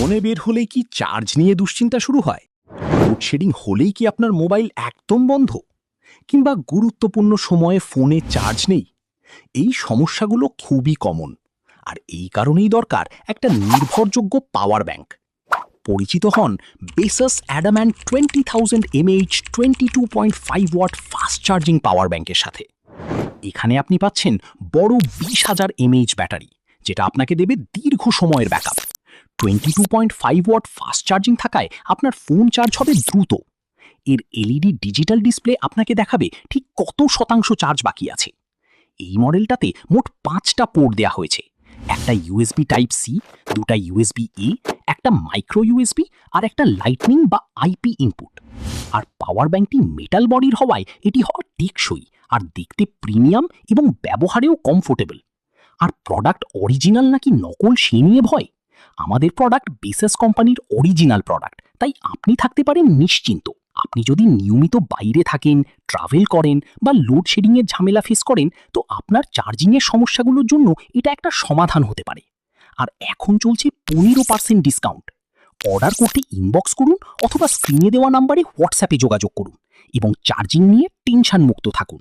ভ্রমণে বের হলেই কি চার্জ নিয়ে দুশ্চিন্তা শুরু হয়? লোডশেডিং হলেই কি আপনার মোবাইল একদম বন্ধ? কিংবা গুরুত্বপূর্ণ সময়ে ফোনে চার্জ নেই? এই সমস্যাগুলো খুবই কমন। আর এই কারণেই দরকার একটা নির্ভরযোগ্য পাওয়ার ব্যাংক। পরিচিত হন Baseus adamant 20,000 mAh 22.5 watt fast charging power ব্যাংকের সাথে। এখানে আপনি পাচ্ছেন বড় 20,000 mAh ব্যাটারি, যেটা আপনাকে দেবে দীর্ঘ সময়ের ব্যাকআপ। 22.5 ওয়াট ফাস্ট চার্জিং থাকায় আপনার ফোন চার্জ হবে দ্রুত। এর এলইডি ডিজিটাল ডিসপ্লে আপনাকে দেখাবে ঠিক কত শতাংশ চার্জ বাকি আছে। এই মডেলটাতে মোট 5টা পোর্ট দেওয়া হয়েছে। একটা ইউএসবি টাইপ সি, দুটা ইউএসবি এ, একটা মাইক্রো ইউএসবি আর একটা লাইটনিং বা আইপি ইনপুট। আর পাওয়ার ব্যাংকটি মেটাল বডির হওয়ায় এটি হয় টেকসই আর দেখতে প্রিমিয়াম এবং ব্যবহারেও কমফোর্টেবল। আর প্রোডাক্ট অরিজিনাল নাকি নকল সে নিয়ে ভয়? আমাদের প্রোডাক্ট বেসাস কোম্পানির অরিজিনাল প্রোডাক্ট, তাই আপনি থাকতে পারেন নিশ্চিন্ত। আপনি যদি নিয়মিত বাইরে থাকেন, ট্রাভেল করেন বা লোডশেডিংয়ের ঝামেলা ফেস করেন, তো আপনার চার্জিংয়ের সমস্যাগুলোর জন্য এটা একটা সমাধান হতে পারে। আর এখন চলছে 15% ডিসকাউন্ট। অর্ডার করতে ইনবক্স করুন অথবা স্ক্রিনে দেওয়া নাম্বারে হোয়াটসঅ্যাপে যোগাযোগ করুন এবং চার্জিং নিয়ে টেনশন মুক্ত থাকুন।